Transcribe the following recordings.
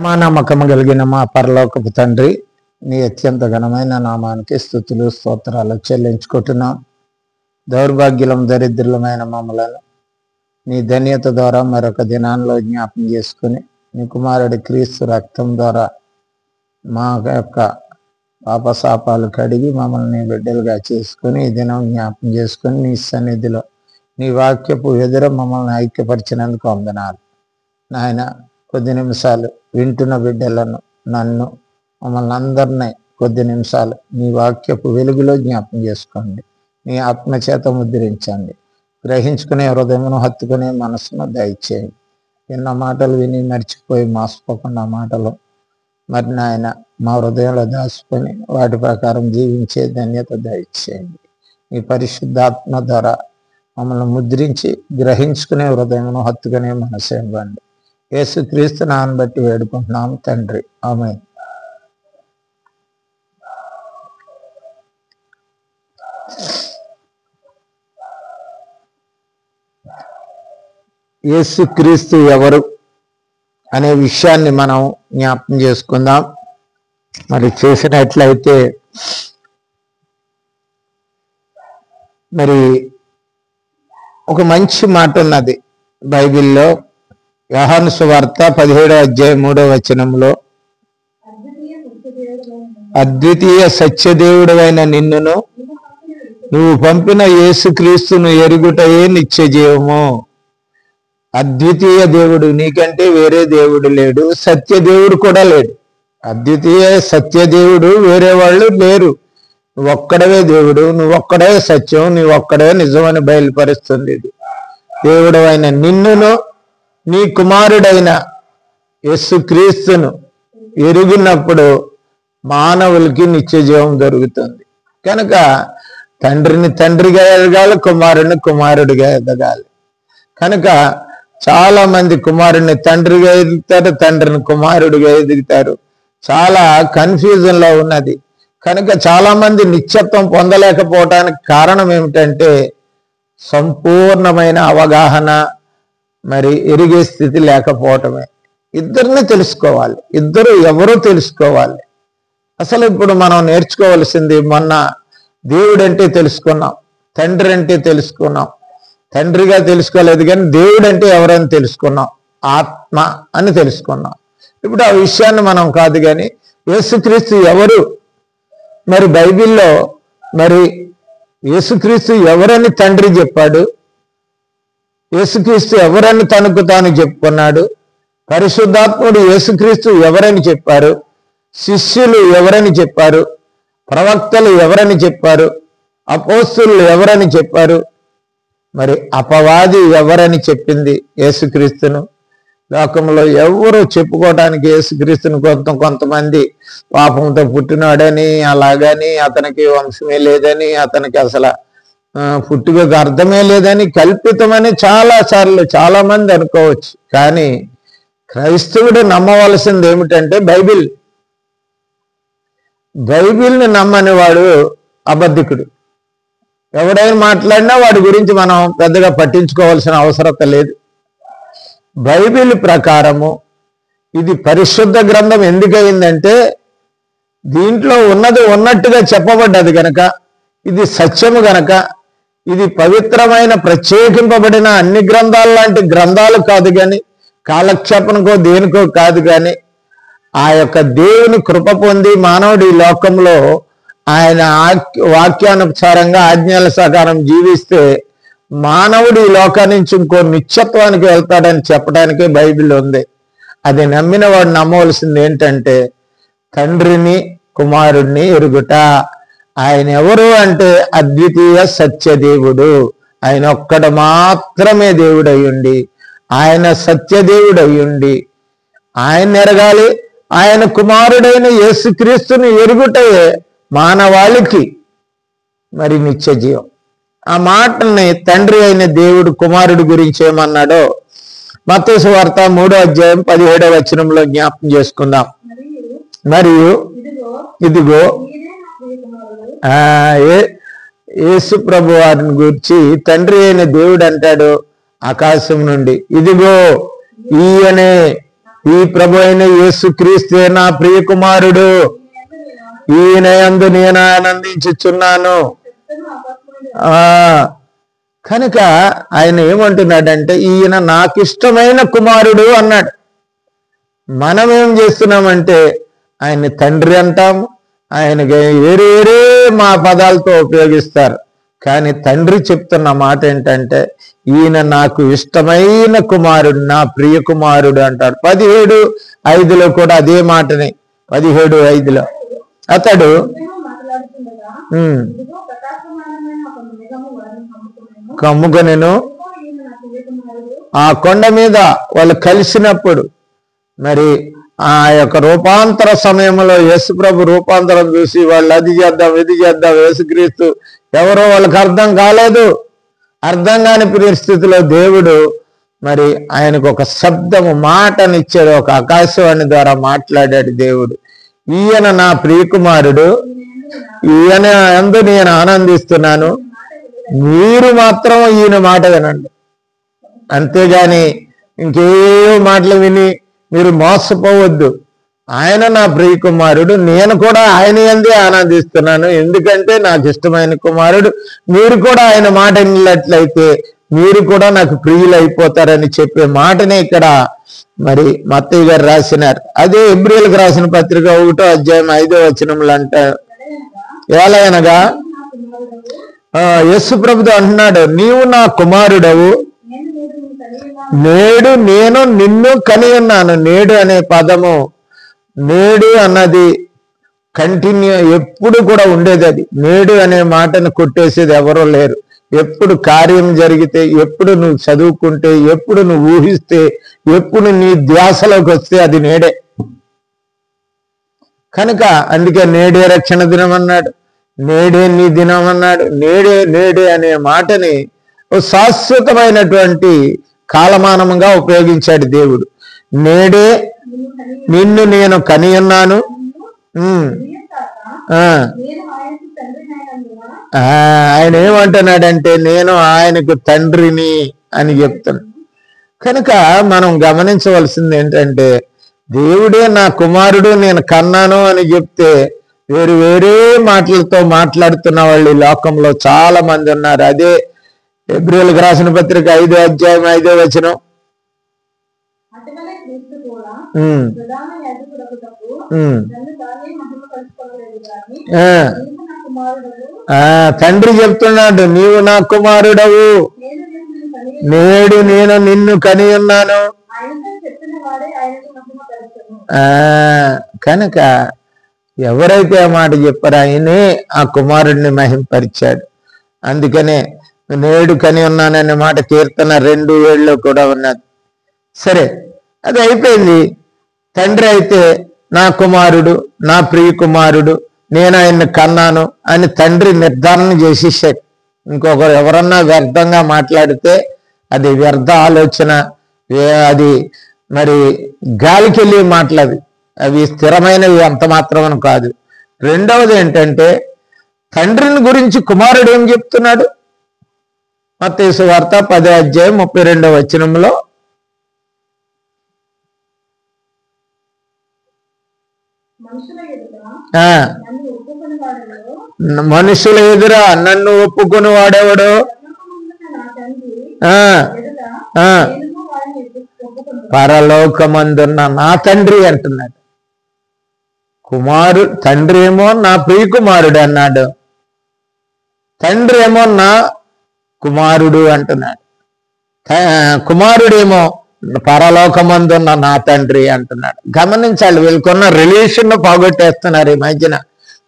మా నమ్మకము కలిగిన మా పరలోకపు తండ్రి, నీ అత్యంత ఘనమైన నామానికి స్తుతులు స్తోత్రాలు చెల్లించుకుంటున్నాం. దౌర్భాగ్యులం దరిద్రులమైన మమ్మలను నీ ధన్యత ద్వారా మరొక దినాల్లో జ్ఞాపం చేసుకుని, నీ కుమారుడి క్రీస్తు రక్తం ద్వారా మా యొక్క పాపశాపాలు కడిగి మమ్మల్ని బిడ్డలుగా చేసుకుని ఈ దినం జ్ఞాపం చేసుకుని నీ సన్నిధిలో నీ వాక్యపు ఎదుర మమ్మల్ని ఐక్యపరిచినందుకు వందనాలు నాయన. కొద్ది నిమిషాలు వింటున్న బిడ్డలను, నన్ను, మమ్మల్ని అందరినీ కొద్ది నిమిషాలు నీ వాక్యపు వెలుగులో జ్ఞాపం చేసుకోండి. నీ ఆత్మచేత ముద్రించండి. గ్రహించుకునే హృదయమును, హత్తుకునే మనసును దయచేయండి. ఎన్న మాటలు విని మర్చిపోయి మోసపోకుండా మాటలు మరి నాయన మా హృదయంలో దాచుకొని వాటి ప్రకారం జీవించే ధన్యత దయచేయండి. ఈ పరిశుద్ధాత్మ ద్వారా మమ్మల్ని ముద్రించి గ్రహించుకునే హృదయమును, హత్తుకునే మనసు ఇవ్వండి. యేసుక్రీస్తు నామమును బట్టి వేడుకుంటున్నాం తండ్రి, ఆమేన్. యేసుక్రీస్తు ఎవరు అనే విషయాన్ని మనం జ్ఞాపకం చేసుకుందాం. మరి చేసినట్లయితే మరి ఒక మంచి మాట ఉన్నది బైబిల్లో. యోహాను సువార్త 17వ అధ్యాయం 3వ వచనంలో, అద్వితీయ సత్యదేవుడైన నిన్నును నువ్వు పంపిన యేసుక్రీస్తును ఎరుగుటయే నిత్య జీవము. అద్వితీయ దేవుడు, నీకంటే వేరే దేవుడు లేడు, సత్యదేవుడు కూడా లేడు. అద్వితీయ సత్యదేవుడు వేరే వాళ్ళు లేరు. నువ్వొక్కడవే దేవుడు, నువ్వొక్కడే సత్యం, నువ్వొక్కడే నిజమని బయలుపరుస్తుంది ఇది. దేవుడు అయిన నిన్నును నీ కుమారుడైన యేసుక్రీస్తును ఎరిగినప్పుడు మానవులకి నిత్య జీవం దొరుకుతుంది. కనుక తండ్రిని తండ్రిగా ఎదగాలి, కుమారుని కుమారుడిగా ఎదగాలి. కనుక చాలా మంది కుమారుని తండ్రిగా ఎదుగుతారు, తండ్రిని కుమారుడిగా ఎదుగుతారు. చాలా కన్ఫ్యూజన్ లో ఉన్నది. కనుక చాలా మంది నిత్యత్వం పొందలేకపోవటానికి కారణం ఏమిటంటే సంపూర్ణమైన అవగాహన, మరి ఎరిగే స్థితి లేకపోవటమే. ఇద్దరిని తెలుసుకోవాలి, ఇద్దరు ఎవరో తెలుసుకోవాలి. అసలు ఇప్పుడు మనం నేర్చుకోవాల్సింది, మొన్న దేవుడు అంటే తెలుసుకున్నాం, తండ్రి అంటే తెలుసుకున్నాం. తండ్రిగా తెలుసుకోలేదు కానీ దేవుడు అంటే ఎవరని తెలుసుకున్నాం, ఆత్మ అని తెలుసుకున్నాం. ఇప్పుడు ఆ విషయాన్ని మనం కాదు కానీ యేసుక్రీస్తు ఎవరు, మరి బైబిల్లో మరి యేసుక్రీస్తు ఎవరని తండ్రి చెప్పాడు, యేసుక్రీస్తు ఎవరని తనకు తాను చెప్పుకున్నాడు, పరిశుద్ధాత్ముడు యేసుక్రీస్తు ఎవరని చెప్పారు, శిష్యులు ఎవరని చెప్పారు, ప్రవక్తలు ఎవరని చెప్పారు, అపోస్తులు ఎవరని చెప్పారు, మరి అపవాది ఎవరని చెప్పింది యేసుక్రీస్తును. లోకంలో ఎవరు చెప్పుకోవడానికి యేసుక్రీస్తును కొంతమంది పాపంతో పుట్టినాడని, అలాగని, అతనికి వంశమే లేదని, అతనికి అసలు పుట్టుకకు అర్థమే లేదని, కల్పితమని చాలాసార్లు చాలా మంది అనుకోవచ్చు. కానీ క్రైస్తవుడు నమ్మవలసింది ఏమిటంటే బైబిల్ని నమ్మని వాడు అబద్ధికుడు. ఎవడైనా మాట్లాడినా వాడి గురించి మనం పెద్దగా పట్టించుకోవాల్సిన అవసరం లేదు. బైబిల్ ప్రకారము ఇది పరిశుద్ధ గ్రంథం ఎందుకయిందంటే దీంట్లో ఉన్నది ఉన్నట్టుగా చెప్పబడ్డది గనక, ఇది సత్యము గనక, ఇది పవిత్రమైన ప్రత్యేకింపబడిన అన్ని గ్రంథాల లాంటి గ్రంథాలు కాదు కానీ, కాలక్షేపణకో దేనికో కాదు కానీ, ఆ యొక్క దేవుని కృప పొంది మానవుడు ఈ లోకంలో ఆయన వాక్యానుసారంగా ఆజ్ఞల ప్రకారం జీవిస్తే మానవుడు ఈ లోకాన్ని నుంచి ఇంకో నిత్యత్వానికి వెళ్తాడని చెప్పడానికే బైబిల్ ఉంది. అది నమ్మిన వాడు నమ్మవలసింది ఏంటంటే తండ్రిని కుమారుడిని ఎరుగుట. ఆయన ఎవరు అంటే అద్వితీయ సత్యదేవుడు. ఆయన ఒక్కడు మాత్రమే దేవుడయ్యుండి, ఆయన సత్యదేవుడయ్యుండి ఆయన ఎరగాలి. ఆయన కుమారుడైన యేసుక్రీస్తుని ఎరుగుటయే మానవాళికి మరి నిత్య జీవం. ఆ మాటల్ని తండ్రి అయిన దేవుడు కుమారుడి గురించి ఏమన్నాడో మత్తయి సువార్త 3వ అధ్యాయం 17వ వచనంలో జ్ఞాపకం చేసుకుందాం. మరియు ఇదిగో యేసు ప్రభు వారిని గురించి తండ్రి అయిన దేవుడు అంటాడు ఆకాశం నుండి, ఇదిగో ఈయనే ఈ ప్రభు అయిన యేసుక్రీస్తే నా ప్రియ కుమారుడు, ఈయన యందు నేను ఆనందించుచున్నాను. కనుక ఆయన ఏమంటున్నాడంటే ఈయన నాకు ఇష్టమైన కుమారుడు అన్నాడు. మనం ఏం చేస్తున్నామంటే ఆయన్ని తండ్రి అంటాము, ఆయనకి వేరే వేరే మా పదాలతో ఉపయోగిస్తారు. కానీ తండ్రి చెప్తున్న మాట ఏంటంటే ఈయన నాకు ఇష్టమైన కుమారుడు, నా ప్రియ కుమారుడు అంటాడు. 17:5 కూడా అదే మాటని, 17:5 అతడు కమ్ముకొనెను. ఆ కొండ మీద వాళ్ళు కలిసినప్పుడు మరి ఆ యొక్క రూపాంతర సమయంలో యేసుప్రభు రూపాంతరం చూసి వాళ్ళు అది చేద్దాం ఇది చేద్దాం, యేసుక్రీస్తు ఎవరో వాళ్ళకి అర్థం కాలేదు. అర్థం కాని పరిస్థితిలో దేవుడు మరి ఆయనకు ఒక శబ్దము మాటనిచ్చాడు, ఒక ఆకాశవాణి ద్వారా మాట్లాడాడు దేవుడు. ఈయన నా ప్రియకుమారుడు, ఈయన యందు నేను ఆనందిస్తున్నాను, మీరు మాత్రం ఈయన మాట వినండి. అంతేగాని ఇంకే మాటలు విని మీరు మోసపోవద్దు. ఆయన నా ప్రియ కుమారుడు, నేను కూడా ఆయన యందే ఆనందిస్తున్నాను, ఎందుకంటే నాకు ఇష్టమైన కుమారుడు. మీరు కూడా ఆయన మాట విన్నట్లయితే మీరు కూడా నాకు ప్రియులు అయిపోతారని చెప్పే మాటనే ఇక్కడ మరి మత్తయ్య గారు రాసినారు. అదే హెబ్రీయులకు రాసిన పత్రిక 1:5 అంటారు. ఎలాగనగా యేసు ప్రభుతో అంటున్నాడు, నీవు నా కుమారుడవు, నేడు నేను నిన్ను కని ఉన్నాను. నేడు అనే పదము, నేడు అన్నది కంటిన్యూ ఎప్పుడు కూడా ఉండేది. అది నేడు అనే మాటను కొట్టేసేది ఎవరో లేరు. ఎప్పుడు కార్యం జరిగితే, ఎప్పుడు నువ్వు చదువుకుంటే, ఎప్పుడు నువ్వు ఊహిస్తే, ఎప్పుడు నీ ధ్యాసలోకి వస్తే అది నేడే. కనుక అందుకే నేడే రక్షణ దినం అన్నాడు, నేడే నీ దినం అన్నాడు. నేడే నేడే అనే మాటని శాశ్వతమైనటువంటి కాలమానంగా ఉపయోగించాడు దేవుడు. నేడే నిన్ను నేను కని ఉన్నాను. ఆయన ఏమంటున్నాడంటే నేను ఆయనకు తండ్రిని అని చెప్తున్నాడు. కనుక మనం గమనించవలసింది ఏంటంటే దేవుడే నా కుమారుడు నేను కన్నాను అని చెప్తే వేరు వేరే మాటలతో మాట్లాడుతున్న వాళ్ళు ఈ లోకంలో చాలా మంది ఉన్నారు. అదే హెబ్రీయులకు రాసిన పత్రిక 5:5 తండ్రి చెప్తున్నాడు, నీవు నా కుమారుడవు, నేడు నేను నిన్ను కని ఉన్నాను. కనుక ఎవరైతే ఆ మాట చెప్పారో ఆయనే ఆ కుమారుడిని మహింపరిచాడు. అందుకనే నేడు కని ఉన్నాననే మాట కీర్తన 2:7 కూడా ఉన్నది. సరే, అది అయిపోయింది. తండ్రి అయితే నా కుమారుడు, నా ప్రియ కుమారుడు, నేను ఆయన్ని కన్నాను అని తండ్రి నిర్ధారణ చేసేసాడు. ఇంకొకరు ఎవరన్నా వ్యర్థంగా మాట్లాడితే అది వ్యర్థ ఆలోచన, అది మరి గాలికి వెళ్ళి మాటలవి, అవి స్థిరమైనవి అంత మాత్రమని కాదు. రెండవది ఏంటంటే తండ్రిని గురించి కుమారుడు ఏం చెప్తున్నాడు? మత్తయి సువార్త 10:32 మనుషుల ఎదురా నన్ను ఒప్పుకొని వాడేవాడు పరలోకమందున్న నా తండ్రి అంటున్నాడు. తండ్రి ఏమో నా ప్రియ కుమారుడు అన్నాడు, తండ్రి ఏమో నా కుమారుడు అంటున్నాడు, కుమారుడేమో పరలోకమందున్న నా తండ్రి అంటున్నాడు. గమనించాలి, వీళ్ళకున్న రిలేషన్ పోగొట్టేస్తున్నారు. ఈ మధ్యన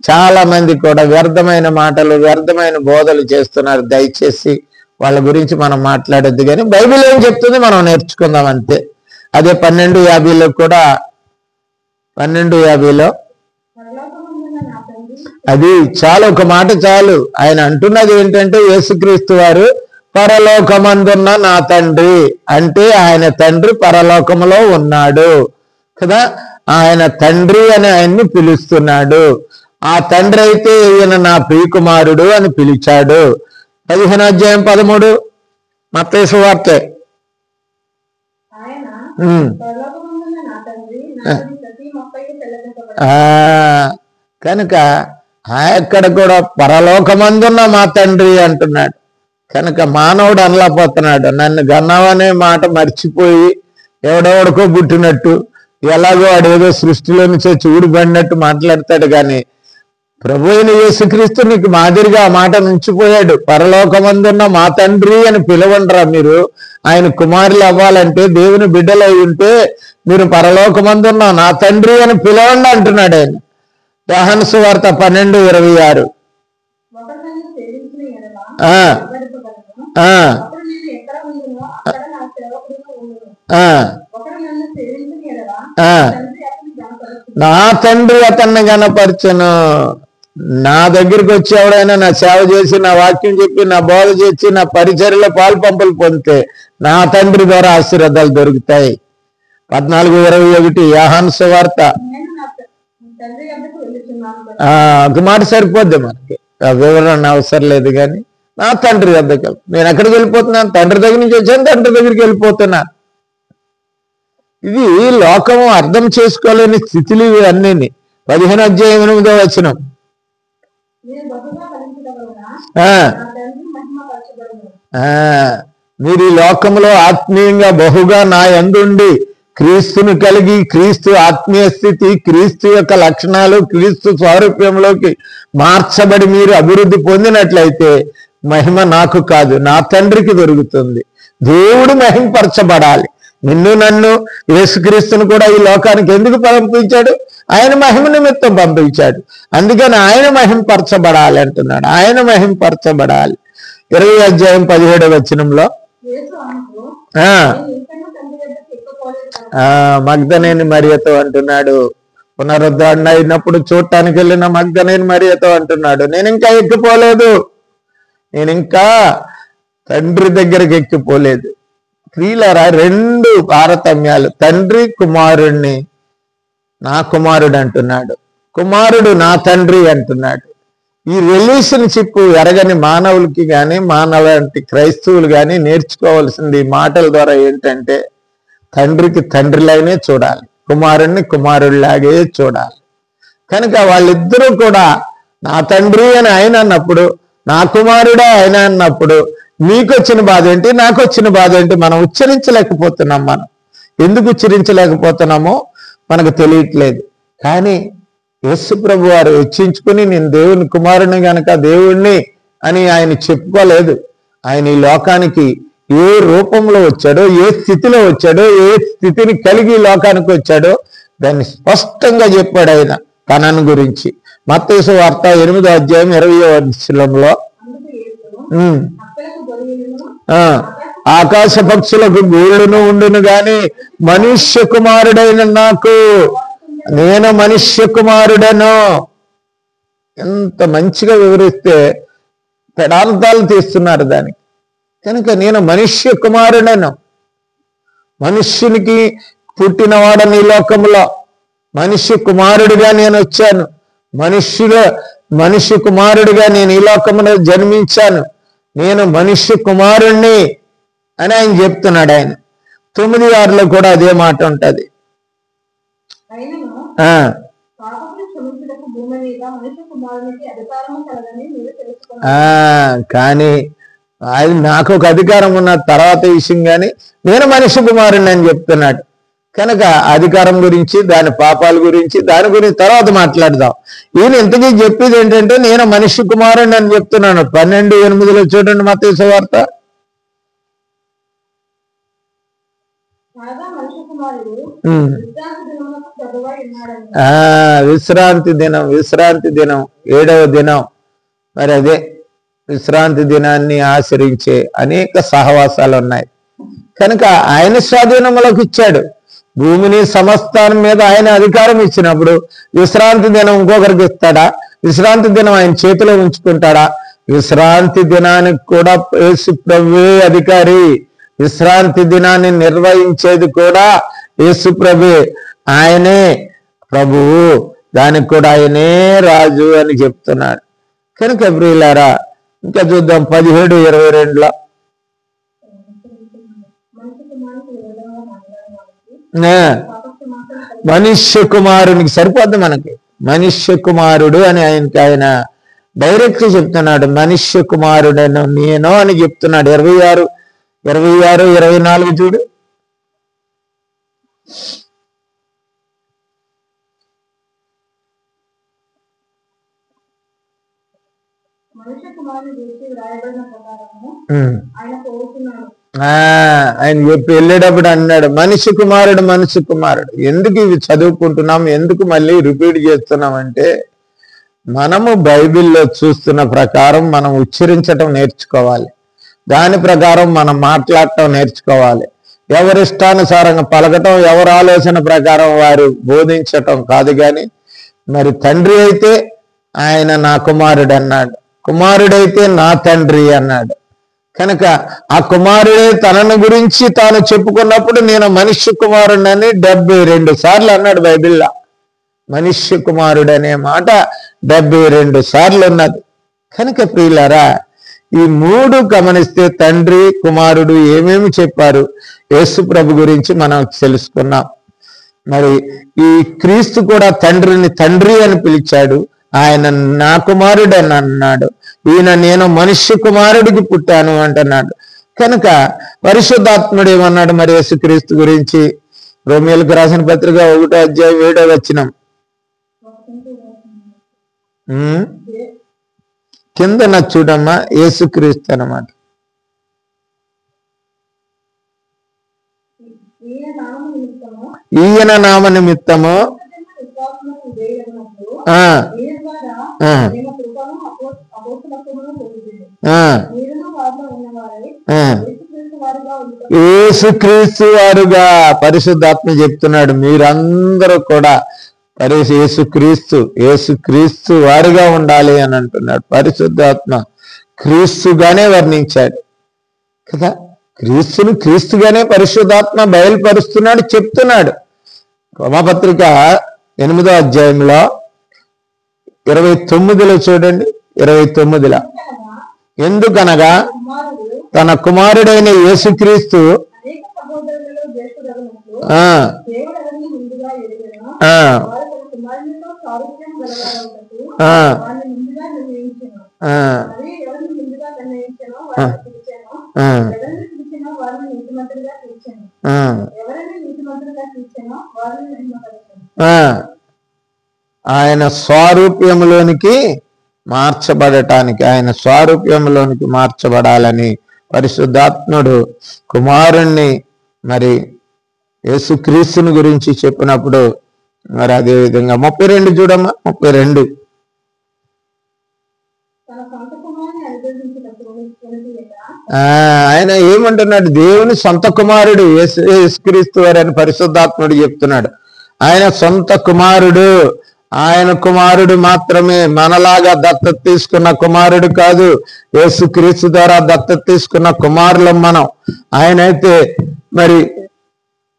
చాలా మంది కూడా వ్యర్థమైన మాటలు, వ్యర్థమైన బోధలు చేస్తున్నారు. దయచేసి వాళ్ళ గురించి మనం మాట్లాడొద్దు, కానీ బైబిల్ ఏం చెప్తుంది మనం నేర్చుకుందాం అంతే. అదే 12:50 కూడా 12:50 అది చాలు, ఒక మాట చాలు. ఆయన అంటున్నది ఏంటంటే యేసుక్రీస్తు వారు పరలోకమందున్న నా తండ్రి అంటే ఆయన తండ్రి పరలోకములో ఉన్నాడు కదా, ఆయన తండ్రి అని ఆయన్ని పిలుస్తున్నాడు. ఆ తండ్రి అయితే ఈయన నా ప్రియకుమారుడు అని పిలిచాడు. 15:13 మత్తయి సువార్త కనుక అక్కడ కూడా పరలోకమందున్న మా తండ్రి అంటున్నాడు. కనుక మానవుడు అనలేకపోతున్నాడు. నన్ను గన్నావనే మాట మర్చిపోయి ఎవడెవడికో పుట్టినట్టు ఎలాగో వాడేదో సృష్టిలో నుంచి చూడుబడినట్టు మాట్లాడతాడు. కానీ ప్రభు అయిన యేసుక్రీస్తు నీకు మాదిరిగా ఆ మాట నుంచిపోయాడు. పరలోకమందున్న మా తండ్రి అని పిలవండిరా మీరు. ఆయన కుమారులు అవ్వాలంటే, దేవుని బిడ్డలు అయి ఉంటే మీరు పరలోకమందున్న నా తండ్రి అని పిలవండి అంటున్నాడు ఆయన. యోహాను సువార్త 12:26. నా తండ్రి అతన్ని గణపరచను. నా దగ్గరికి వచ్చి ఎవడైనా నా సేవ చేసి, నా వాక్యం చెప్పి, నా బోధ చేసి, నా పరిచర్యలో పాలు పంపులు పొందితే నా తండ్రి ద్వారా ఆశీర్వాదాలు దొరుకుతాయి. 14:21 యోహాను సువార్త. ఒక మాట సరిపోద్ది మనకి, వివరణ అవసరం లేదు. కానీ నా తండ్రి వద్దకు నేను ఎక్కడికి వెళ్ళిపోతున్నాను? తండ్రి దగ్గర నుంచి వచ్చాను, తండ్రి దగ్గరికి వెళ్ళిపోతున్నాను. ఇది లోకము అర్థం చేసుకోలేని స్థితిలు ఇవి అన్నీ. 15:8 మీరు ఈ లోకంలో ఆత్మీయంగా బహుగా నా యందుండి క్రీస్తును కలిగి, క్రీస్తు ఆత్మీయ స్థితి, క్రీస్తు యొక్క లక్షణాలు, క్రీస్తు స్వారూప్యంలోకి మార్చబడి మీరు అభివృద్ధి పొందినట్లయితే మహిమ నాకు కాదు, నా తండ్రికి దొరుకుతుంది. దేవుడు మహింపరచబడాలి. నిన్ను నన్ను యేసుక్రీస్తును కూడా ఈ లోకానికి ఎందుకు పంపించాడు? ఆయన మహిమ నిమిత్తం పంపించాడు. అందుకని ఆయన మహింపరచబడాలి అంటున్నాడు. ఆయన మహింపరచబడాలి. 20:17 మగ్దలేని మరియతో అంటున్నాడు. పునరుద్ధరణ అయినప్పుడు చూడటానికి వెళ్ళిన మగ్దలేని మరియతో అంటున్నాడు, నేను ఇంకా ఎక్కిపోలేదు, నేను ఇంకా తండ్రి దగ్గరికి ఎక్కిపోలేదు. ప్రియులారా, 2 తారతమ్యాలు. తండ్రి కుమారుణ్ణి నా కుమారుడు అంటున్నాడు, కుమారుడు నా తండ్రి అంటున్నాడు. ఈ రిలేషన్షిప్ ఎరగని మానవులకి కానీ, మానవాంటి క్రైస్తవులు కానీ నేర్చుకోవాల్సింది ఈ మాటల ద్వారా ఏంటంటే, తండ్రికి తండ్రిలాగానే చూడాలి, కుమారుణ్ణి కుమారుడిలాగే చూడాలి. కనుక వాళ్ళిద్దరూ కూడా నా తండ్రి అని ఆయన అన్నప్పుడు, నా కుమారుడే ఆయన అన్నప్పుడు, మీకు వచ్చిన బాధ ఏంటి, నాకు వచ్చిన బాధ ఏంటి? మనం ఉచ్చరించలేకపోతున్నాం. మనం ఎందుకు ఉచ్చరించలేకపోతున్నామో మనకు తెలియట్లేదు. కానీ యేసు ప్రభు వారు హెచ్చించుకుని నేను దేవుని కుమారుని గనక దేవుణ్ణి అని ఆయన చెప్పుకోలేదు. ఆయన ఈ లోకానికి ఏ రూపంలో వచ్చాడో, ఏ స్థితిలో వచ్చాడో, ఏ స్థితిని కలిగి లోకానికి వచ్చాడో దాన్ని స్పష్టంగా చెప్పాడు ఆయన కనాను గురించి. మత్తయి సువార్త 8:20 ఆకాశ పక్షులకు గూళ్ళును ఉండును గాని మనుష్య కుమారుడైన నాకు, నేను మనుష్య కుమారుడను. ఎంత మంచిగా వివరిస్తే పెడార్థాలు తీస్తున్నారు దానికి. కనుక నేను మనుష్య కుమారుడను, మనుష్యునికి పుట్టినవాడని ఈ లోకంలో మనుష్య కుమారుడిగా నేను వచ్చాను, మనుష్య కుమారుడిగా నేను ఈ లోకంలో జన్మించాను, నేను మనుష్య కుమారుణ్ణి అని ఆయన చెప్తున్నాడు. ఆయన 9:6 కూడా అదే మాట ఉంటది. కానీ ఆయన నాకు ఒక అధికారం ఉన్న తర్వాత విషయం, కానీ నేను మనిషి కుమారుణ్ణి అని చెప్తున్నాడు. కనుక అధికారం గురించి, దాని పాపాల గురించి, దాని గురించి తర్వాత మాట్లాడదాం. ఈయన ఇంతకీ చెప్పేది ఏంటంటే, నేను మనిషి కుమారుణ్ణి అని చెప్తున్నాను. 12:8 చూడండి మత్తయి సువార్త. విశ్రాంతి దినం, విశ్రాంతి దినం 7వ దినం. మరి అదే విశ్రాంతి దినాన్ని ఆచరించే అనేక సహవాసాలు ఉన్నాయి. కనుక ఆయన స్వాధీనంలోకి ఇచ్చాడు. భూమిని సమస్తానం మీద ఆయన అధికారం ఇచ్చినప్పుడు విశ్రాంతి దినం ఇంకొకరికి ఇస్తాడా? విశ్రాంతి దినం ఆయన చేతిలో ఉంచుకుంటాడా? విశ్రాంతి దినానికి కూడా యేసు ప్రభువే అధికారి. విశ్రాంతి దినాన్ని నిర్వహించేది కూడా యేసు ప్రభువే. ఆయనే ప్రభువు, దానికి కూడా ఆయనే రాజు అని చెప్తున్నాడు. కనుక ప్రియులారా, ఇంకా చూద్దాం 17:22 ఆ మనుష్య కుమారునికి సరిపోద్ది మనకి. మనుష్య కుమారుడు అని ఆయన డైరెక్ట్ చెప్తున్నాడు. మనుష్య కుమారుడను నేను అని చెప్తున్నాడు. 26, 24 చూడు. ఆయన చెప్పి వెళ్ళేటప్పుడు అన్నాడు మనిషి కుమారుడు, మనిషి కుమారుడు. ఎందుకు ఇవి చదువుకుంటున్నాం, ఎందుకు మళ్ళీ రిపీట్ చేస్తున్నాం అంటే, మనము బైబిల్లో చూస్తున్న ప్రకారం మనం ఉచ్చరించటం నేర్చుకోవాలి. దాని ప్రకారం మనం మాట్లాడటం నేర్చుకోవాలి. ఎవరిష్టానుసారంగా పలకటం, ఎవరి ఆలోచన ప్రకారం వారు బోధించటం కాదు. కానీ మరి తండ్రి అయితే ఆయన నా కుమారుడు అన్నాడు, కుమారుడైతే నా తండ్రి అన్నాడు. కనుక ఆ కుమారుడే తనను గురించి తాను చెప్పుకున్నప్పుడు నేను మనుష్య కుమారుడని 72 సార్లు అన్నాడు బైబిల్లో. మనుష్య కుమారుడు అనే మాట 72 సార్లు ఉన్నది. కనుక ప్రియులారా, ఈ 3 గమనిస్తే తండ్రి కుమారుడు ఏమేమి చెప్పారు యేసు ప్రభు గురించి మనం తెలుసుకున్నాం. మరి ఈ క్రీస్తు కూడా తండ్రిని తండ్రి అని పిలిచాడు. ఆయన నా కుమారుడు అని అన్నాడు. ఈయన నేను మనుష్య కుమారుడికి పుట్టాను అంటున్నాడు. కనుక పరిశుద్ధాత్ముడు ఏమన్నాడు మరి యేసుక్రీస్తు గురించి? రోమియోలకు రాసిన పత్రిక 1వ అధ్యాయం 7వ వచనం కిందన చూడమ్మా. యేసుక్రీస్తు అన్నమాట. ఈయన నామ నిమిత్తము యేసుక్రీస్తు వారుగా పరిశుద్ధాత్మ చెప్తున్నాడు. మీరందరూ కూడా యేసుక్రీస్తు వారుగా ఉండాలి అని అంటున్నాడు. పరిశుద్ధాత్మ క్రీస్తుగానే వర్ణించాడు కదా. క్రీస్తుని క్రీస్తుగానే పరిశుద్ధాత్మ బయలుపరుస్తున్నాడు, చెప్తున్నాడు. రోమాపత్రిక 8వ అధ్యాయంలో 29లో చూడండి. 29లో ఎందుకనగా తన కుమారుడైన యేసుక్రీస్తు ఆయన స్వరూప్యములోనికి మార్చబడాలని పరిశుద్ధాత్ముడు కుమారుణ్ణి మరి యేసుక్రీస్తుని గురించి చెప్పినప్పుడు మరి అదే విధంగా 32 చూడమ్మా. 32 ఆయన ఏమంటున్నాడు? దేవుని సొంత కుమారుడు యేసుక్రీస్తు వారని పరిశుద్ధాత్ముడు చెప్తున్నాడు. ఆయన సొంత కుమారుడు. ఆయన కుమారుడు మాత్రమే, మనలాగా దత్తత తీసుకున్న కుమారుడు కాదు. యేసుక్రీస్తు ద్వారా దత్తత తీసుకున్న కుమారులం మనం. ఆయనైతే మరి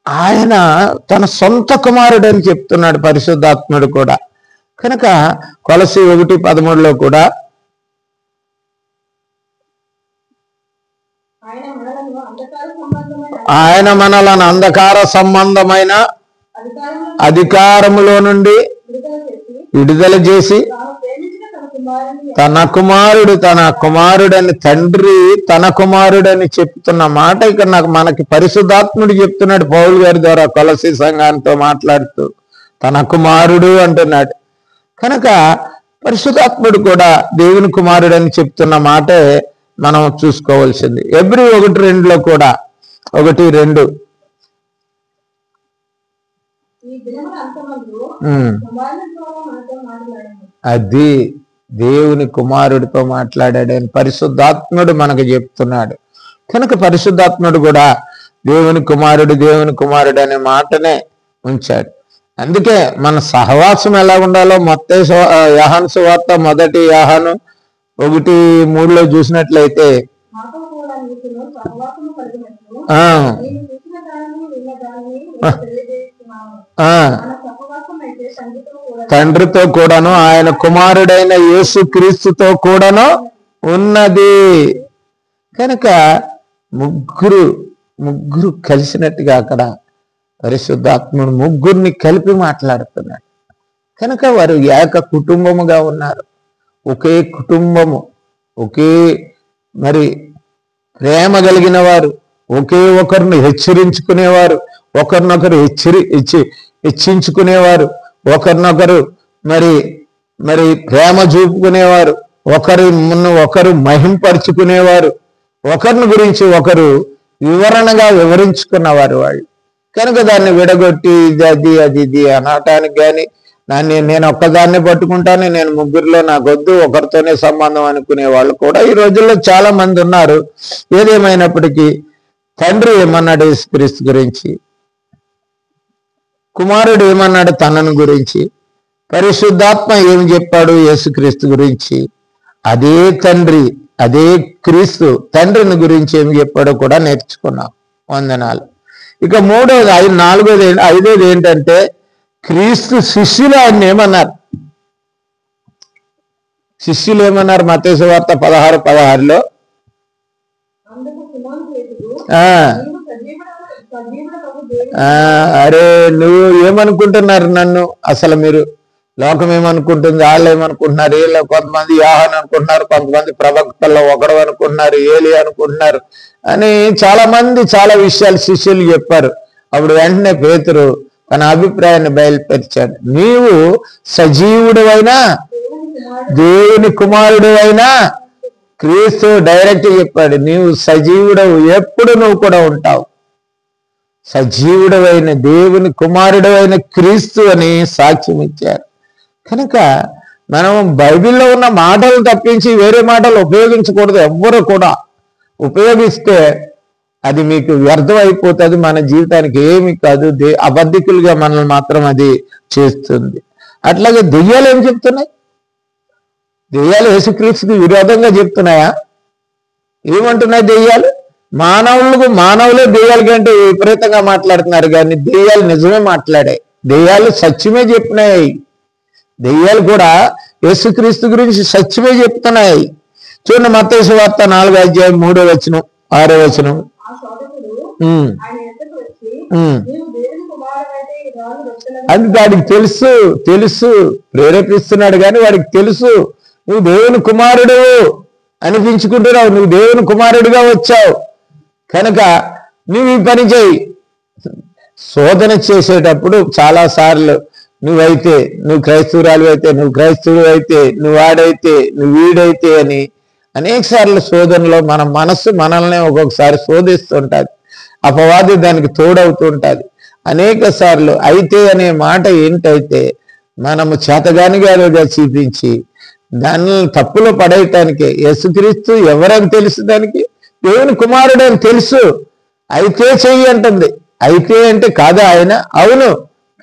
ఆయన తన సొంత కుమారుడు అని చెప్తున్నాడు పరిశుద్ధాత్ముడు కూడా. కనుక కొలసి 1:13లో కూడా ఆయన మనలను అంధకార సంబంధమైన అధికారములో నుండి విడుదల చేసి తన కుమారుడని తండ్రి తన కుమారుడని చెప్తున్న మాట ఇక్కడ మనకి పరిశుద్ధాత్ముడు చెప్తున్నాడు పౌలు గారి ద్వారా కొలసీ సంఘంతో మాట్లాడుతూ తన కుమారుడు అంటున్నాడు. కనుక పరిశుద్ధాత్ముడు కూడా దేవుని కుమారుడని చెప్తున్న మాటే మనం చూసుకోవాల్సింది. ఎబ్రీ 1:2లో కూడా 1:2 అది దేవుని కుమారుడితో మాట్లాడాడని పరిశుద్ధాత్ముడు మనకు చెప్తున్నాడు. కనుక పరిశుద్ధాత్ముడు కూడా దేవుని కుమారుడు అనే మాటనే ఉంచాడు. అందుకే మన సహవాసం ఎలా ఉండాలో యోహాను సువార్త 1 యోహాను 1:3లో చూసినట్లయితే తండ్రితో కూడాను ఆయన కుమారుడైన యేసుక్రీస్తుతో కూడాను ఉన్నది. కనుక ముగ్గురు కలిసినట్టుగా అక్కడ పరిశుద్ధాత్ముడు ముగ్గురిని కలిపి మాట్లాడుతున్నాడు. కనుక వారు ఏక కుటుంబముగా ఉన్నారు. ఒకే కుటుంబము, ఒకే మరి ప్రేమ కలిగిన వారు, ఒకే ఒకరిని హెచ్చరించుకునేవారు, ఒకరినొకరు హెచ్చించుకునేవారు, ఒకరినొకరు మరి మరి ప్రేమ చూపుకునేవారు, ఒకరు మహింపరుచుకునేవారు, ఒకరిని గురించి ఒకరు వివరణగా వివరించుకున్నవారు వాళ్ళు. కనుక దాన్ని విడగొట్టి ఇది అనటానికి కానీ నేను ఒక్కదాన్నే పట్టుకుంటాను, నేను ముగ్గురిలో నాకొద్దు, ఒకరితోనే సంబంధం అనుకునే వాళ్ళు కూడా ఈ రోజుల్లో చాలా మంది ఉన్నారు. ఏదేమైనప్పటికీ తండ్రి ఏమన్నాడు యేసుక్రీస్తు గురించి, కుమారుడు ఏమన్నాడు తనను గురించి, పరిశుద్ధాత్మ ఏమి చెప్పాడు యేసుక్రీస్తు గురించి, అదే తండ్రి అదే క్రీస్తు తండ్రిని గురించి ఏమి చెప్పాడో కూడా నేర్చుకున్నాం. వందనాలు. ఇక ఐదోది ఏంటంటే క్రీస్తు శిష్యులు ఆయన ఏమన్నారు, శిష్యులు ఏమన్నారు? మత్తయి సువార్త 16:16లో అరే నువ్వు ఏమనుకుంటున్నారు నన్ను, అసలు మీరు లోకం ఏమనుకుంటుంది, వాళ్ళు ఏమనుకుంటున్నారు, వీళ్ళు కొంతమంది యోహాను అనుకుంటున్నారు, కొంతమంది ప్రవక్తల్లో ఒకడు అనుకుంటున్నారు, ఏలి అనుకుంటున్నారు అని చాలా మంది చాలా విషయాలు శిష్యులు చెప్పారు. అప్పుడు వెంటనే పేతురు తన అభిప్రాయాన్ని బయలుపరిచాడు. నీవు సజీవుడువైనా దేవుని కుమారుడు అయినా, క్రీస్తు డైరెక్ట్ చెప్పాడు, నీవు సజీవుడవు, ఎప్పుడు నువ్వు కూడా ఉంటావు. సజీవుడవైన దేవుని కుమారుడు అయిన క్రీస్తు అని సాక్ష్యం ఇచ్చారు. కనుక మనం బైబిల్లో ఉన్న మాటలు తప్పించి వేరే మాటలు ఉపయోగించకూడదు. ఎవ్వరు కూడా ఉపయోగిస్తే అది మీకు వ్యర్థం అయిపోతుంది, మన జీవితానికి ఏమి కాదు, అబద్ధికులుగా మనల్ని మాత్రం అది చేస్తుంది. అట్లాగే దెయ్యాలు ఏం చెప్తున్నాయి? దెయ్యాలు యేసుక్రీస్తుకి విరోధంగా చెప్తున్నాయా? ఏమంటున్నాయి దెయ్యాలు? మానవులే దెయ్యాల కంటే విపరీతంగా మాట్లాడుతున్నారు, కానీ దెయ్యాలు నిజమే మాట్లాడాయి, దెయ్యాలు సత్యమే చెప్పినాయి. దెయ్యాలు కూడా యేసుక్రీస్తు గురించి సత్యమే చెప్తున్నాయి. చూడండి మత్తయి సువార్త 4:3, 6. అది వాడికి తెలుసు ప్రేరేపిస్తున్నాడు, కానీ వాడికి తెలుసు నువ్వు దేవుని కుమారుడు అనిపించుకుంటున్నావు, నువ్వు దేవుని కుమారుడిగా వచ్చావు, కనుక నువ్వు ఈ పని చేయి. శోధన చేసేటప్పుడు చాలా సార్లు నువ్వు క్రైస్తవురాలు అయితే, నువ్వు క్రైస్తవుడు అయితే, నువ్వు వాడైతే, నువ్వు వీడైతే అని అనేక సార్లు శోధనలో మన మనస్సు మనల్ని ఒక్కొక్కసారి శోధిస్తుంటుంది, అపవాది దానికి తోడవుతుంటుంది. అనేక సార్లు అయితే అనే మాట ఏంటైతే మనము చేతగానిగాలుగా చూపించి దాన్ని తప్పులో పడేయటానికి, యేసుక్రీస్తు ఎవరని తెలుసు, దానికి దేవుని కుమారుడు అని తెలుసు, అయితే చెయ్యి అంటుంది. అయితే అంటే కాదు ఆయన, అవును,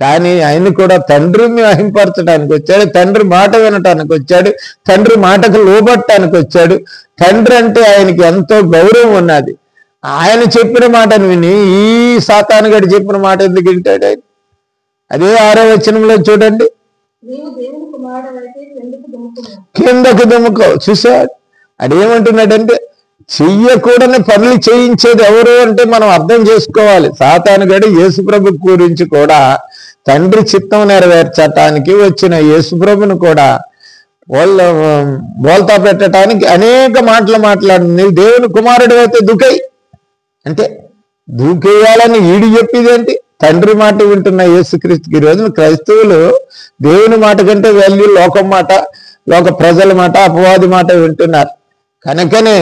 కానీ ఆయన కూడా తండ్రిని అహింపరచడానికి వచ్చాడు, తండ్రి మాట వినటానికి వచ్చాడు, తండ్రి మాటకు లోబట్టడానికి వచ్చాడు. తండ్రి అంటే ఆయనకి ఎంతో గౌరవం ఉన్నది. ఆయన చెప్పిన మాటను విని ఈ సాతానుగాడు చెప్పిన మాట ఎందుకు వింటాడు ఆయన? అదే 6వ వచనంలో చూడండి, కిందకు దుమ్ముకో. చూసాడు అదేమంటున్నాడంటే చెయ్యకూడని పనులు చేయించేది ఎవరు అంటే మనం అర్థం చేసుకోవాలి. సాతానుగాడు యేసుప్రభు గురించి కూడా తండ్రి చిత్తం నెరవేర్చటానికి వచ్చిన యేసుప్రభును కూడా బోల్తా పెట్టడానికి అనేక మాటలు మాట్లాడింది. నీవు దేవుని కుమారుడు అయితే దూకై అంటే దూకేయాలని ఈడు చెప్పేదేంటి? తండ్రి మాట వింటున్న యేసుక్రీస్తుకి. ఈ రోజున క్రైస్తవులు దేవుని మాట కంటే వాల్యూ లోకం మాట, లోక ప్రజల మాట, అపవాది మాట వింటున్నారు. కనుకనే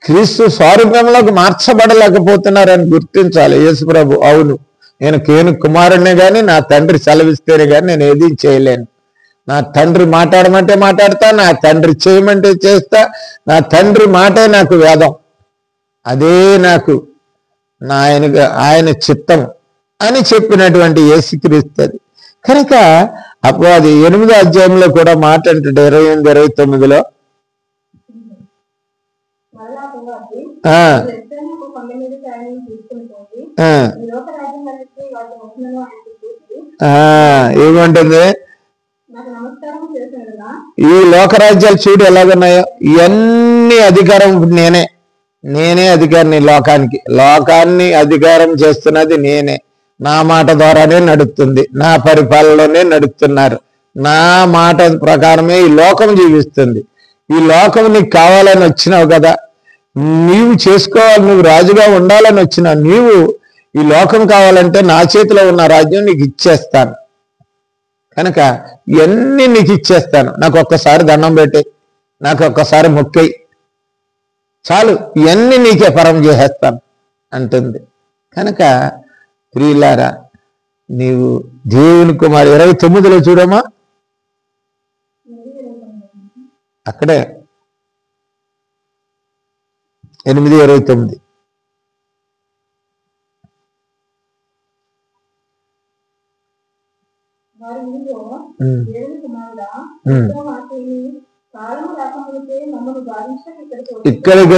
క్రీస్తు స్వరూపంలోకి మార్చబడలేకపోతున్నారని గుర్తించాలి. యేసుప్రభు అవును, నేను కేను కుమారుడినే కానీ నా తండ్రి సెలవిస్తేనే కానీ నేను ఏది చేయలేను. నా తండ్రి మాట్లాడమంటే మాట్లాడతా, నా తండ్రి చేయమంటే చేస్తా, నా తండ్రి మాటే నాకు వేదం, అదే నాకు ఆయన చిత్తం అని చెప్పినటువంటి యేసుక్రీస్తు అది. కనుక అపవాది 8వ అధ్యాయంలో కూడా మాట అంటాడు 28-29లో, ఏమంటుంది? ఈ లోకరాజ్యాలు చూడు ఎలాగున్నాయో, ఇవన్నీ అధికారం నేనే అధికారిని, లోకాన్ని అధికారం చేస్తున్నది నేనే. నా మాట ద్వారానే నడుస్తుంది, నా పరిపాలనలోనే నడుస్తున్నారు, నా మాట ప్రకారమే ఈ లోకం జీవిస్తుంది. ఈ లోకం నీకు కావాలని వచ్చినావు కదా, నీవు చేసుకోవాలి, నువ్వు రాజుగా ఉండాలని వచ్చినావు. నీవు ఈ లోకం కావాలంటే నా చేతిలో ఉన్న రాజ్యం నీకు ఇచ్చేస్తాను కనుక ఇవన్నీ నీకు ఇచ్చేస్తాను, నాకు ఒక్కసారి దండం పెట్టే, నాకు ఒక్కసారి మొక్కై చాలు, ఇవన్నీ నీకే పరం చేసేస్తాను అంటుంది. కనుక ప్రియులారా, నీవు దేవుని కుమారు 29లో చూడమ్మా, అక్కడే 8:29. ఇక్కడికి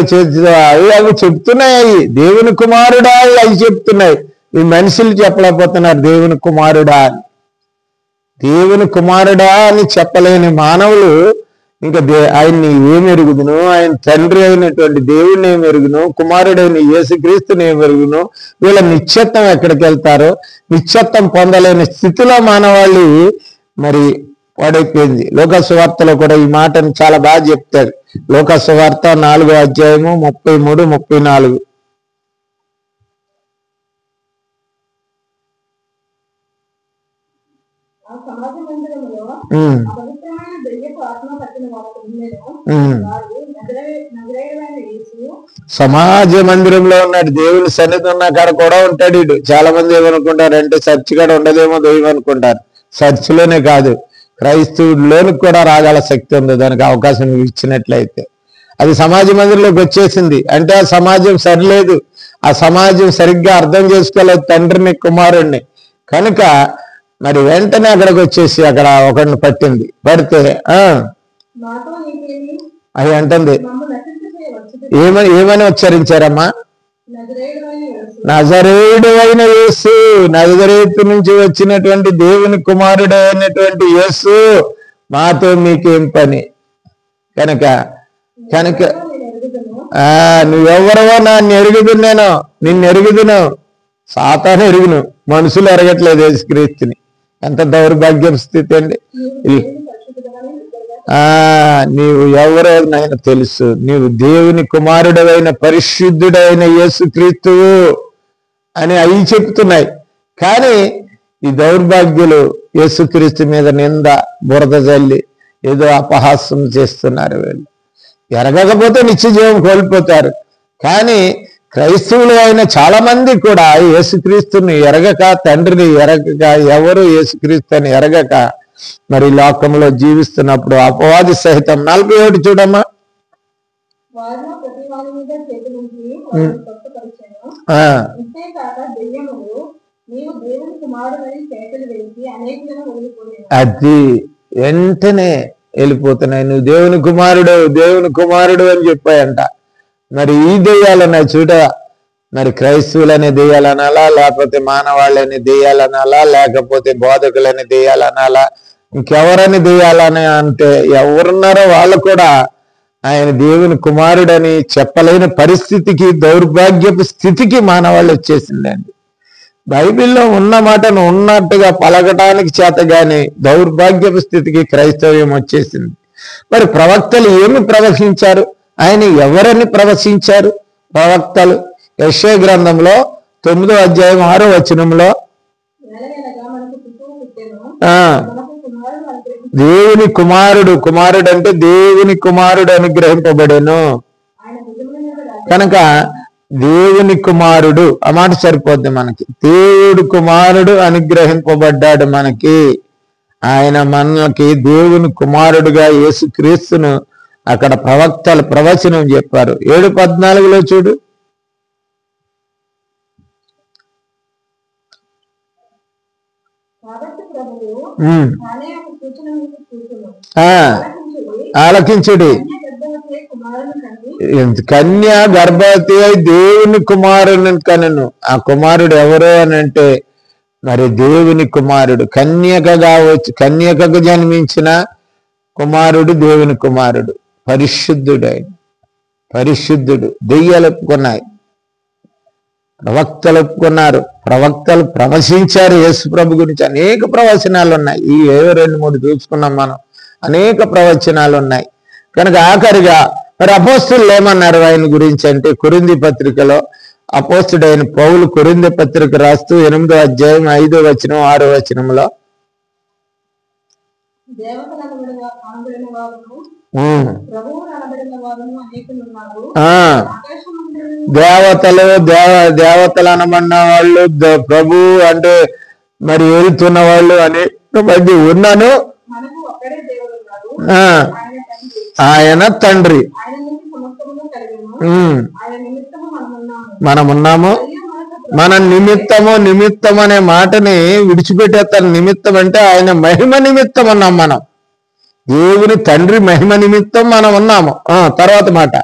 అవి చెప్తున్నాయి, దేవుని కుమారుడా అవి చెప్తున్నాయి. ఈ మనుషులు చెప్పలేకపోతున్నారు దేవుని కుమారుడా అని. దేవుని కుమారుడా అని చెప్పలేని మానవులు ఇంకా ఆయన్ని ఏమి ఎరుగుదును, ఆయన తండ్రి అయినటువంటి దేవుడిని ఏమి ఎరుగును, కుమారుడైన యేసుక్రీస్తుని ఏమి ఎరుగును, వీళ్ళ నిత్యత్వం ఎక్కడికి వెళ్తారో, నిత్యత్వం పొందలేని స్థితిలో మానవాళి మరి పడైపోయింది. లోక సువార్తలో కూడా ఈ మాటను చాలా బాగా చెప్తాడు. లోక సువార్త 4వ అధ్యాయము 33, 34. సమాజ మందిరంలో ఉన్నాడు, దేవుని సన్నిధి ఉన్న కాడ కూడా ఉంటాడు వీడు. చాలా మంది ఏమనుకుంటారంటే చర్చి కాడ ఉండదేమో దైవం అనుకుంటారు. చర్చిలోనే కాదు, క్రైస్తవులోనికి కూడా రాగల శక్తి ఉంది దానికి అవకాశం ఇచ్చినట్లయితే. అది సమాజ మందిరంలోకి వచ్చేసింది అంటే ఆ సమాజం సరిలేదు, ఆ సమాజం సరిగ్గా అర్థం చేసుకోలేదు తండ్రిని కుమారుణ్ణి. కనుక మరి వెంటనే అక్కడికి వచ్చేసి అక్కడ ఒకరిని పట్టింది, పడితే అది అంటుంది, ఏమని ఉచ్చరించారమ్మా? నజరేయుడు అయిన యేసు, నజరేతు నుంచి వచ్చినటువంటి దేవుని కుమారుడు అయినటువంటి యేసు, మాతో మీకేం పని? కనుక కనుక నువ్వెవరవో నన్ను ఎరుగుదును, నేను నిన్ను ఎరుగుదును, సాతాను ఎరుగును, మనుషులు ఎరగట్లేదు యేసుక్రీస్తుని. ఎంత దౌర్భాగ్యం స్థితి అండి. నీవు ఎవరో నాయన తెలుసు, నీవు దేవుని కుమారుడైన పరిశుద్ధుడైన యేసుక్రీస్తువు అని అవి చెప్తున్నాయి. కానీ ఈ దౌర్భాగ్యులు యేసుక్రీస్తు మీద నింద బురద జల్లి ఏదో అపహాస్యం చేస్తున్నారు. వీళ్ళు ఎరగకపోతే నిత్య జీవం కోల్పోతారు. కానీ క్రైస్తవులు అయిన చాలా మంది కూడా యేసుక్రీస్తుని ఎరగక, తండ్రిని ఎరగక, ఎవరు యేసుక్రీస్తు అని ఎరగక మరి లోకంలో జీవిస్తున్నప్పుడు అపవాది సహితం 47 చూడమ్మా. అది వెంటనే వెళ్ళిపోతున్నాయి, నువ్వు దేవుని కుమారుడు, దేవుని కుమారుడు అని చెప్పాయంట. మరి ఈ దెయ్యాలన్నా చూడ, మరి క్రైస్తవులనే దెయ్యాలనాలా, లేకపోతే మానవాళ్ళని దెయ్యాలనాలా, లేకపోతే బోధకులని దెయ్యాలనాలా, ఇంకెవరని దెయ్యాలని అంటే ఎవరున్నారో వాళ్ళు కూడా ఆయన దేవుని కుమారుడని చెప్పలేని పరిస్థితికి, దౌర్భాగ్యపు స్థితికి మానవాళ్ళు వచ్చేసిందండి. బైబిల్లో ఉన్న మాటను ఉన్నట్టుగా పలకటానికి చేతగాని దౌర్భాగ్యపు స్థితికి క్రైస్తవ్యం వచ్చేసింది. మరి ప్రవక్తలు ఏమి ప్రవచించారు? ఆయన ఎవరని ప్రవచించారు ప్రవక్తలు? యెషయా గ్రంథంలో 9వ అధ్యాయం 6వ వచనంలో దేవుని కుమారుడు, కుమారుడు అంటే దేవుని కుమారుడు అనుగ్రహింపబడెను. కనుక దేవుని కుమారుడు ఆ మాట సరిపోద్ది మనకి. దేవుడు కుమారుడు అనుగ్రహింపబడ్డాడు మనకి. ఆయన మనకి దేవుని కుమారుడుగా యేసుక్రీస్తును అక్కడ ప్రవక్తలు ప్రవచనం చెప్పారు. 7:14 చూడు. ఆలకించుడి, కన్య గర్భవతి అయి దేవుని కుమారుని కనెను. ఆ కుమారుడు ఎవరు అని అంటే మరి దేవుని కుమారుడు, కన్యకకు జన్మించిన కుమారుడు దేవుని కుమారుడు, పరిశుద్ధుడు. ఆయన పరిశుద్ధుడు. దెయ్యాలు ఒప్పుకున్నాయి, ప్రవక్తలు ఒప్పుకున్నారు, ప్రవక్తలు ప్రవచించారు. యేసు ప్రభు గురించి అనేక ప్రవచనాలు ఉన్నాయి. ఈ 2-3 చూసుకున్నాం మనం. అనేక ప్రవచనాలు ఉన్నాయి. కనుక ఆఖరిగా మరి అపోస్తులు ఏమన్నారు ఆయన గురించి అంటే, కొరింథీ పత్రికలో అపోస్తుడైన పౌలు కొరింథీ పత్రిక రాస్తూ 8వ అధ్యాయం 5వ వచనం 6వ వచనంలో దేవతలు అనబడిన వాళ్ళు, ప్రభు అంటే మరి వెళ్తున్న వాళ్ళు అనేక మంది ఉన్నాను. ఆయన తండ్రి, మనమున్నాము. మన నిమిత్తం అనే మాటని విడిచిపెట్టేస్తాను. నిమిత్తం అంటే ఆయన మహిమ నిమిత్తం ఉన్నాం మనం. దేవుని తండ్రి మహిమ నిమిత్తం మనం ఉన్నాము. తర్వాత మాట,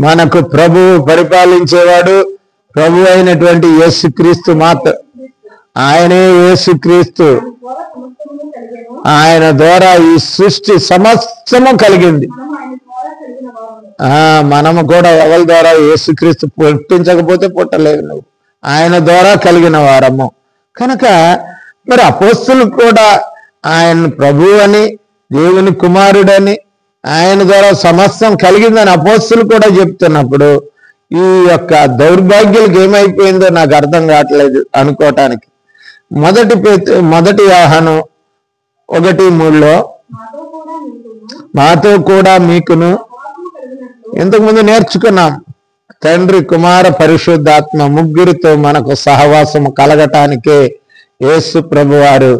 మనకు ప్రభు పరిపాలించేవాడు ప్రభు అయినటువంటి యేసుక్రీస్తు మాత్రం. ఆయనే యేసుక్రీస్తు. ఆయన ద్వారా ఈ సృష్టి సమస్తము కలిగింది. మనము కూడా ఎవరి ద్వారా, యేసుక్రీస్తు పుట్టించకపోతే పుట్టలేదు నువ్వు. ఆయన ద్వారా కలిగిన వారము. కనుక మరి అపోస్తులు కూడా ఆయన ప్రభు అని, దేవుని కుమారుడని, ఆయన ద్వారా సమస్తం కలిగిందని అపోస్తులు కూడా చెప్తున్నప్పుడు ఈ యొక్క దౌర్భాగ్యులకు ఏమైపోయిందో నాకు అర్థం కావట్లేదు అనుకోవటానికి. మొదటి యోహాను 1:3 మాతో కూడా మీకును, ఇంతకుముందు నేర్చుకున్నాం, తండ్రి కుమార పరిశుద్ధాత్మ ముగ్గురితో మనకు సహవాసము కలగటానికే యేసు ప్రభువారు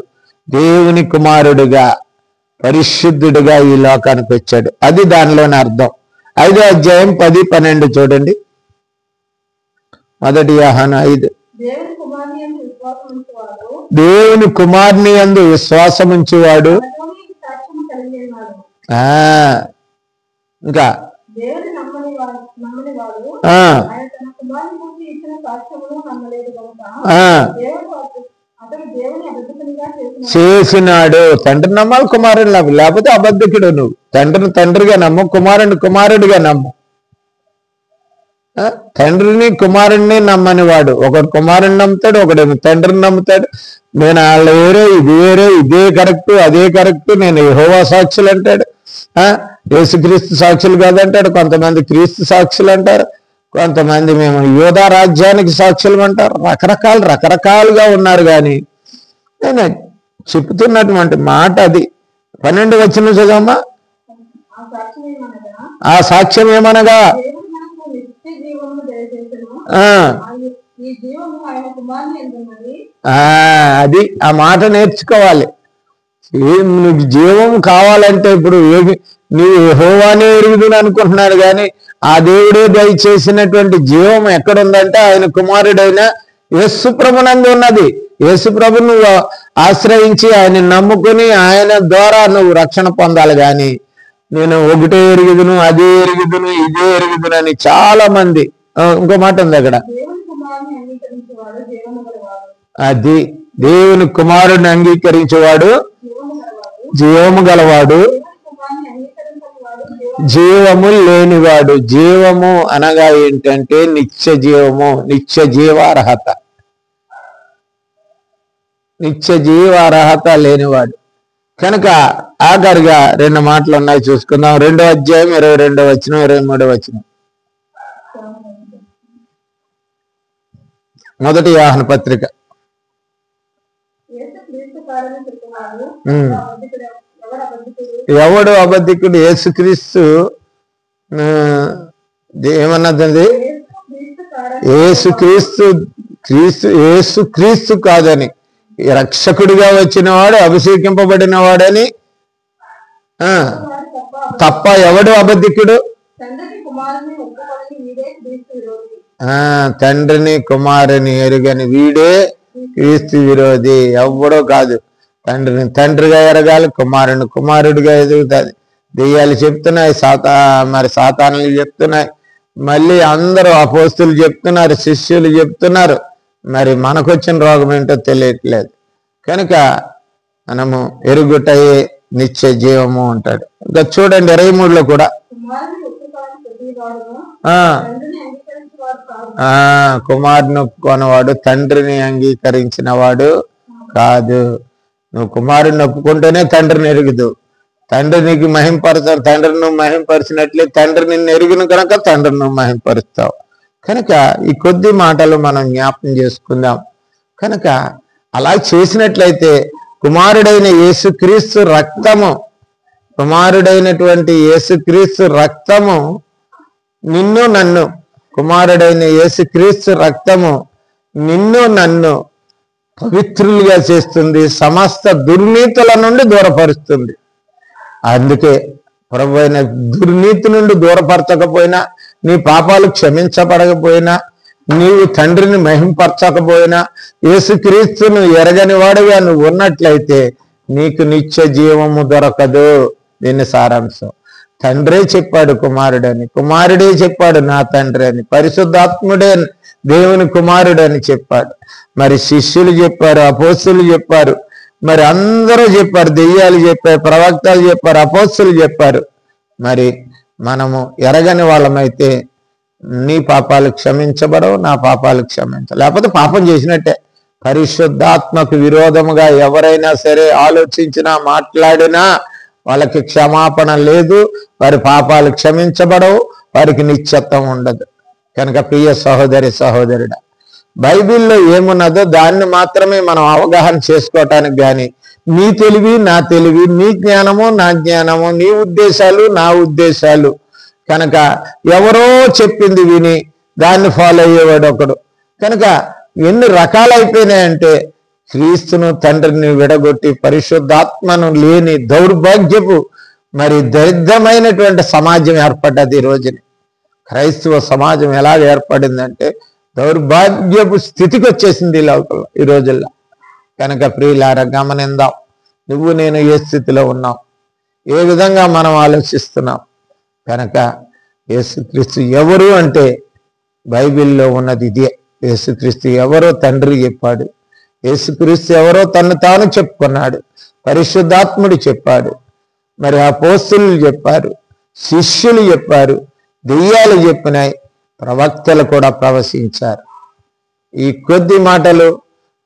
దేవుని కుమారుడిగా పరిశుద్ధుడిగా ఈ లోకానికి వచ్చాడు. అది దానిలోని అర్థం. 5వ అధ్యాయం 10-12 చూడండి. మొదటి యోహాను 5. దేవుని కుమారుని యందు విశ్వాసముంచువాడు, ఇంకా చేసినాడు. తండ్రి నమ్మాలి, కుమారుని నమ్ము, లేకపోతే అబద్ధకుడు నువ్వు. తండ్రిని తండ్రిగా నమ్ము, కుమారుని కుమారుడిగా నమ్ము. తండ్రిని కుమారుణ్ణి నమ్మని వాడు ఒకడు కుమారుని నమ్ముతాడు, ఒకడు తండ్రిని నమ్ముతాడు. నేను వాళ్ళు వేరే, ఇది వేరే, ఇదే కరెక్ట్, అదే కరెక్ట్, నేను యెహోవా సాక్షులు అంటాడు, యేసుక్రీస్తు సాక్షులు కాదంటాడు. కొంతమంది క్రీస్తు సాక్షులు అంటారు, కొంతమంది మేము యోధా రాజ్యానికి సాక్షులు అంటారు. రకరకాలుగా ఉన్నారు. కానీ నేను చెప్తున్నటువంటి మాట అది. 12 వచనం చదవమ్మా. ఆ సాక్ష్యం ఏమనగా అది ఆ మాట నేర్చుకోవాలి. నీకు జీవం కావాలంటే ఇప్పుడు నీవు యెహోవానే ఎరుగుదును అనుకుంటున్నాడు, కానీ ఆ దేవుడే దయచేసినటువంటి జీవం ఎక్కడుందంటే ఆయన కుమారుడైన యేసు ప్రభునందు ఉన్నది. యేసు ప్రభు నువ్వు ఆశ్రయించి ఆయన నమ్ముకుని ఆయన ద్వారా నువ్వు రక్షణ పొందాలి. కానీ నేను ఒకటే ఎరుగుదును, అదే ఎరుగుదును, ఇదే ఎరుగుదును అని చాలా మంది. ఇంకో మాట ఉంది అక్కడ, అది దేవుని కుమారుడిని అంగీకరించేవాడు జీవము గలవాడు, జీవము లేనివాడు. జీవము అనగా ఏంటంటే నిత్య జీవము, నిత్య జీవార్హత. నిత్య జీవార్హత లేనివాడు. కనుక ఆఖరిగా 2 మాటలు ఉన్నాయి, చూసుకుందాం. 2వ అధ్యాయం 22వ వచనం 23వ వచనం. మొదటి యోహాను పత్రిక. ఎవడు అబద్ధికుడు? యేసుక్రీస్తు ఏమన్నది? యేసుక్రీస్తు కాదని, రక్షకుడిగా వచ్చినవాడు, అభిషేకింపబడిన వాడని తప్ప ఎవడు అబద్ధికుడు? తండ్రిని కుమారుని ఎరుగని వీడే క్రీస్తు విరోధి. ఎవడో కాదు. తండ్రిని తండ్రిగా ఎరగాలి, కుమారుని కుమారుడిగా ఎదుగుతుంది. దెయ్యాలు చెప్తున్నాయి, మరి సాతానులు చెప్తున్నాయి, మళ్ళీ అందరూ అపోస్తులు చెప్తున్నారు, శిష్యులు చెప్తున్నారు. మరి మనకొచ్చిన రోగం ఏంటో తెలియట్లేదు. కనుక మనము ఎరుగుటయే నిత్య జీవము అంటాడు. ఇంకా చూడండి 23లో కూడా కుమారుని ఒప్పుకున్నవాడు తండ్రిని అంగీకరించిన వాడు కాదు. నువ్వు కుమారుని ఒప్పుకుంటేనే తండ్రిని ఎరుగుదు. తండ్రి నీకు మహింపరచాలి. తండ్రిని నువ్వు మహింపరిచినట్లే తండ్రి నిన్ను ఎరుగును కనుక తండ్రిని నువ్వు మహింపరుస్తావు. కనుక ఈ కొద్ది మాటలు మనం జ్ఞాపకం చేసుకుందాం. కనుక అలా చేసినట్లయితే కుమారుడైన యేసుక్రీస్తు రక్తము, కుమారుడైనటువంటి యేసుక్రీస్తు రక్తము నిన్ను నన్ను, కుమారుడైన యేసుక్రీస్తు రక్తము నిన్ను నన్ను పవిత్రులుగా చేస్తుంది, సమస్త దుర్నీతుల నుండి దూరపరుస్తుంది. అందుకే ప్రభు అయిన దుర్నీతి నుండి దూరపరచకపోయినా, నీ పాపాలు క్షమించబడకపోయినా, నీవు తండ్రిని మహింపరచకపోయినా, యేసుక్రీస్తును ఎరగని వాడుగా నువ్వు ఉన్నట్లయితే నీకు నిత్య జీవము దొరకదు. దీని సారాంశం తండ్రే చెప్పాడు కుమారుడని, కుమారుడే చెప్పాడు నా తండ్రి అని, పరిశుద్ధాత్ముడే దేవుని కుమారుడు అని చెప్పాడు. మరి శిష్యులు చెప్పారు, అపోస్తులు చెప్పారు, మరి అందరూ చెప్పారు, దెయ్యాలు చెప్పారు, ప్రవక్తలు చెప్పారు, అపోస్తులు చెప్పారు. మరి మనము ఎరగని వాళ్ళమైతే నీ పాపాలు క్షమించబడవు, నా పాపాలు లేకపోతే పాపం చేసినట్టే. పరిశుద్ధాత్మకు విరోధముగా ఎవరైనా సరే ఆలోచించినా మాట్లాడినా వాళ్ళకి క్షమాపణ లేదు, వారి పాపాలు క్షమించబడవు, వారికి నిత్యత్వం ఉండదు. కనుక ప్రియ సహోదరి సహోదరుడా, బైబిల్లో ఏమున్నదో దాన్ని మాత్రమే మనం అవగాహన చేసుకోవటానికి కానీ నీ తెలివి నా తెలివి, నీ జ్ఞానము నా జ్ఞానము, నీ ఉద్దేశాలు నా ఉద్దేశాలు కనుక ఎవరో చెప్పింది విని దాన్ని ఫాలో అయ్యేవాడు ఒకడు. కనుక ఎన్ని రకాలైపోయినాయంటే క్రీస్తును తండ్రిని విడగొట్టి పరిశుద్ధాత్మను లేని దౌర్భాగ్యపు మరి దరిద్రమైనటువంటి సమాజం ఏర్పడ్డది. ఈ రోజుని క్రైస్తవ సమాజం ఎలా ఏర్పడిందంటే దౌర్భాగ్యపు స్థితికి వచ్చేసింది ఈ రోజుల్లో. కనుక ప్రియులారా గమనిందాం, నువ్వు నేను ఏ స్థితిలో ఉన్నాం, ఏ విధంగా మనం ఆలోచిస్తున్నాం. కనుక యేసుక్రీస్తు ఎవరు అంటే బైబిల్లో ఉన్నది ఇదే. యేసుక్రీస్తు ఎవరో తండ్రి చెప్పాడు, యేసుక్రీస్తు ఎవరో తను తాను చెప్పుకున్నాడు, పరిశుద్ధాత్ముడు చెప్పాడు, మరి అపోస్తలులు చెప్పారు, శిష్యులు చెప్పారు, దెయ్యాలు చెప్పినాయి, ప్రవక్తలు కూడా ప్రవశించారు. ఈ కొద్ది మాటలు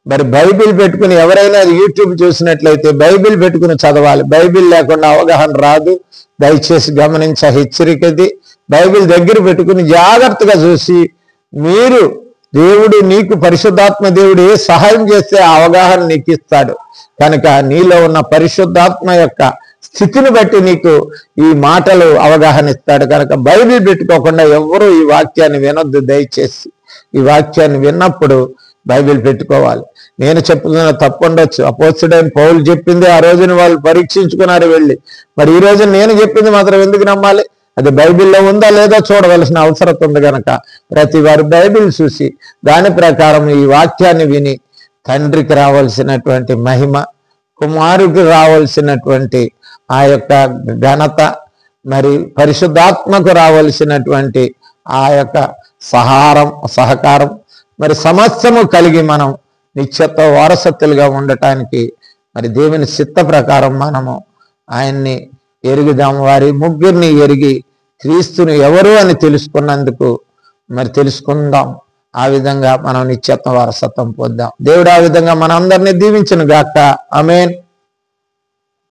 మరి బైబిల్ పెట్టుకుని ఎవరైనా యూట్యూబ్ చూసినట్లయితే బైబిల్ పెట్టుకుని చదవాలి. బైబిల్ లేకుండా అవగాహన రాదు. దయచేసి గమనించే హెచ్చరికది. బైబిల్ దగ్గర పెట్టుకుని జాగ్రత్తగా చూసి మీరు దేవుడు నీకు పరిశుద్ధాత్మ దేవుడు ఏ సహాయం చేస్తే ఆ అవగాహన నీకు ఇస్తాడు. కనుక నీలో ఉన్న పరిశుద్ధాత్మ యొక్క స్థితిని బట్టి నీకు ఈ మాటలు అవగాహన ఇస్తాడు. కనుక బైబిల్ పెట్టుకోకుండా ఎవరు ఈ వాక్యాన్ని వినొద్దు. దయచేసి ఈ వాక్యాన్ని విన్నప్పుడు బైబిల్ పెట్టుకోవాలి. నేను చెప్తున్న తప్పు ఉండొచ్చు, అపోస్తలుడైన పౌలు చెప్పింది ఆ రోజున వాళ్ళు పరీక్షించుకున్నారు వెళ్ళి. మరి ఈ రోజు నేను చెప్పింది మాత్రం ఎందుకు నమ్మాలి? అది బైబిల్లో ఉందా లేదా చూడవలసిన అవసరం ఉంది. కనుక ప్రతి వారు బైబిల్ చూసి దాని ప్రకారం ఈ వాక్యాన్ని విని తండ్రికి రావాల్సినటువంటి మహిమ, కుమారుడికి రావాల్సినటువంటి ఆ యొక్క ఘనత, మరి పరిశుద్ధాత్మకు రావాల్సినటువంటి ఆ యొక్క సహకారం మరి సమస్తము కలిగి మనం నిత్యత్వ వారసత్తులుగా ఉండటానికి మరి దేవుని చిత్త ప్రకారం మనము ఆయన్ని ఎరుగుదాము. వారి ముగ్గురిని ఎరిగి క్రీస్తుని ఎవరు అని తెలుసుకున్నందుకు మరి తెలుసుకుందాం. ఆ విధంగా మనం నిత్యత్వ వారసత్వం పొందాం. దేవుడు ఆ విధంగా మనందరినీ దీవించును గాక. ఆమేన్.